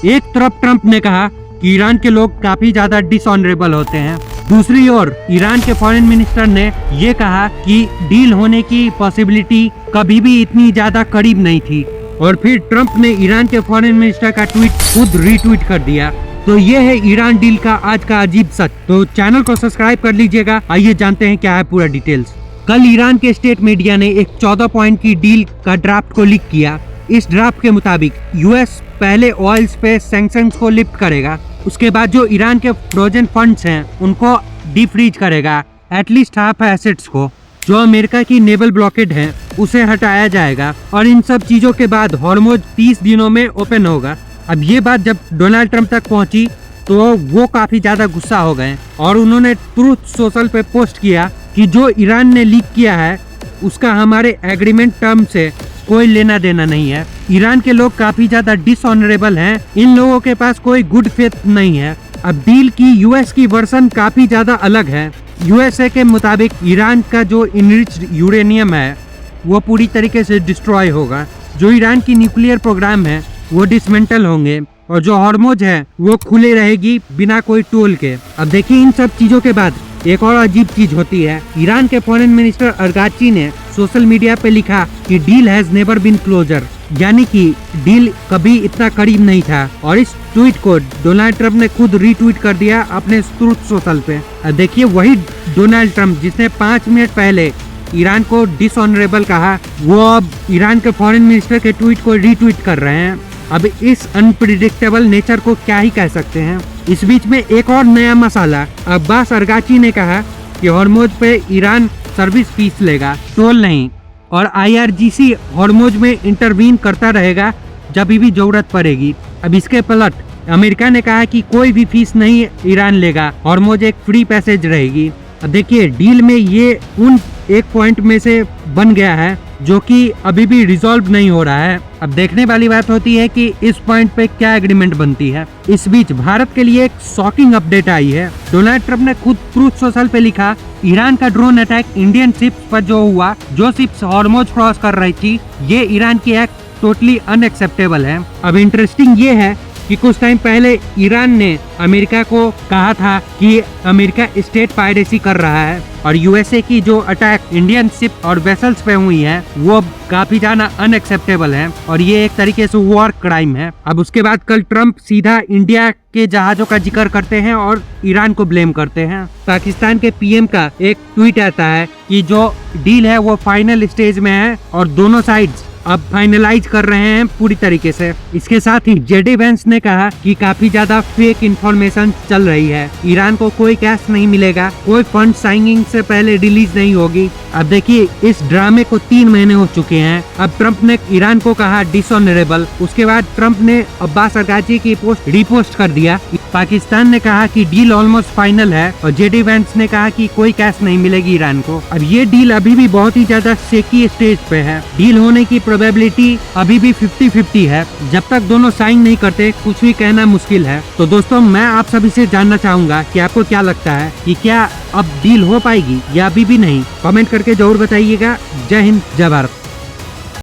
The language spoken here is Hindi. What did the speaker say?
एक तरफ ट्रम्प ने कहा कि ईरान के लोग काफी ज्यादा डिसऑनरेबल होते हैं, दूसरी ओर ईरान के फॉरेन मिनिस्टर ने ये कहा कि डील होने की पॉसिबिलिटी कभी भी इतनी ज्यादा करीब नहीं थी। और फिर ट्रम्प ने ईरान के फॉरेन मिनिस्टर का ट्वीट खुद रीट्वीट कर दिया। तो ये है ईरान डील का आज का अजीब सच। तो चैनल को सब्सक्राइब कर लीजिएगा। आइए जानते हैं क्या है पूरा डिटेल्स। कल ईरान के स्टेट मीडिया ने एक 14 पॉइंट की डील का ड्राफ्ट को लीक किया। इस ड्राफ्ट के मुताबिक यूएस पहले ऑयल्स पे सैंक्शंस को लिफ्ट करेगा, उसके बाद जो ईरान के फ्रोजन फंड्स हैं उनको डीफ्रीज करेगा, एटलीस्ट हाफ एसेट्स को। जो अमेरिका की नेवल ब्लॉकेड है उसे हटाया जाएगा और इन सब चीजों के बाद हॉर्मुज 30 दिनों में ओपन होगा। अब ये बात जब डोनाल्ड ट्रंप तक पहुंची तो वो काफी ज्यादा गुस्सा हो गए और उन्होंने ट्रूथ सोशल पे पोस्ट किया कि जो ईरान ने लीक किया है उसका हमारे एग्रीमेंट टर्म से कोई लेना देना नहीं है। ईरान के लोग काफी ज्यादा डिसऑनरेबल हैं, इन लोगों के पास कोई गुड फेथ नहीं है। अब डील की यूएस की वर्जन काफी ज्यादा अलग है। यूएसए के मुताबिक ईरान का जो इनरिच्ड यूरेनियम है वो पूरी तरीके से डिस्ट्रॉय होगा, जो ईरान की न्यूक्लियर प्रोग्राम है वो डिसमेंटल होंगे और जो हॉर्मुज है वो खुले रहेगी बिना कोई टोल के। अब देखिए इन सब चीजों के बाद एक और अजीब चीज होती है। ईरान के फॉरेन मिनिस्टर अरगाची ने सोशल मीडिया पे लिखा कि deal has never been closer, यानी कि डील कभी इतना करीब नहीं था। और इस ट्वीट को डोनाल्ड ट्रंप ने खुद रीट्वीट कर दिया अपने ट्रूथ सोशल पे। देखिए वही डोनाल्ड ट्रंप जिसने 5 मिनट पहले ईरान को डिसऑनरेबल कहा, वो अब ईरान के फॉरेन मिनिस्टर के ट्वीट को रीट्वीट कर रहे हैं। अब इस अनप्रिडिक्टेबल नेचर को क्या ही कह सकते हैं। इस बीच में एक और नया मसाला, अब्बास अरगाची ने कहा कि हॉर्मुज पे ईरान सर्विस फीस लेगा, टोल नहीं, और आईआरजीसी हॉर्मुज में इंटरवीन करता रहेगा जब भी जरूरत पड़ेगी। अब इसके पलट अमेरिका ने कहा कि कोई भी फीस नहीं ईरान लेगा, हॉर्मुज एक फ्री पैसेज रहेगी। अब देखिए डील में ये उन एक पॉइंट में से बन गया है जो कि अभी भी रिजॉल्व नहीं हो रहा है। अब देखने वाली बात होती है कि इस पॉइंट पे क्या एग्रीमेंट बनती है। इस बीच भारत के लिए एक शॉकिंग अपडेट आई है। डोनाल्ड ट्रंप ने खुद ट्रूथ सोशल पे लिखा, ईरान का ड्रोन अटैक इंडियन शिप्स पर जो हुआ, जो शिप्स हॉर्मुज क्रॉस कर रही थी, ये ईरान की एक्ट टोटली अनएक्सेप्टेबल है। अब इंटरेस्टिंग ये है कि कुछ टाइम पहले ईरान ने अमेरिका को कहा था कि अमेरिका स्टेट पायरेसी कर रहा है और यूएसए की जो अटैक इंडियन शिप और वेसल्स पे हुई है वो काफी ज्यादा अनएक्सेप्टेबल है और ये एक तरीके से वॉर क्राइम है। अब उसके बाद कल ट्रंप सीधा इंडिया के जहाजों का जिक्र करते हैं और ईरान को ब्लेम करते हैं। पाकिस्तान के पीएम का एक ट्वीट आता है कि जो डील है वो फाइनल स्टेज में है और दोनों साइड्स अब फाइनलाइज कर रहे हैं पूरी तरीके से। इसके साथ ही जेडी वेंस ने कहा कि काफी ज्यादा फेक इंफॉर्मेशन चल रही है, ईरान को कोई कैश नहीं मिलेगा, कोई फंड साइनिंग से पहले रिलीज नहीं होगी। अब देखिए इस ड्रामे को 3 महीने हो चुके हैं। अब ट्रंप ने ईरान को कहा डिसऑनरेबल, उसके बाद ट्रंप ने अब्बास अरगाची की पोस्ट रीपोस्ट कर दिया। पाकिस्तान ने कहा कि डील ऑलमोस्ट फाइनल है और जेडी वेंस ने कहा कि कोई कैश नहीं मिलेगी ईरान को। अब ये डील अभी भी बहुत ही ज्यादा शेकी स्टेज पे है। डील होने की प्रोबेबिलिटी अभी भी 50-50 है। जब तक दोनों साइन नहीं करते कुछ भी कहना मुश्किल है। तो दोस्तों मैं आप सभी से जानना चाहूंगा कि आपको क्या लगता है कि क्या अब डील हो पाएगी या अभी भी नहीं। कमेंट करके जरूर बताइएगा। जय हिंद, जय भारत।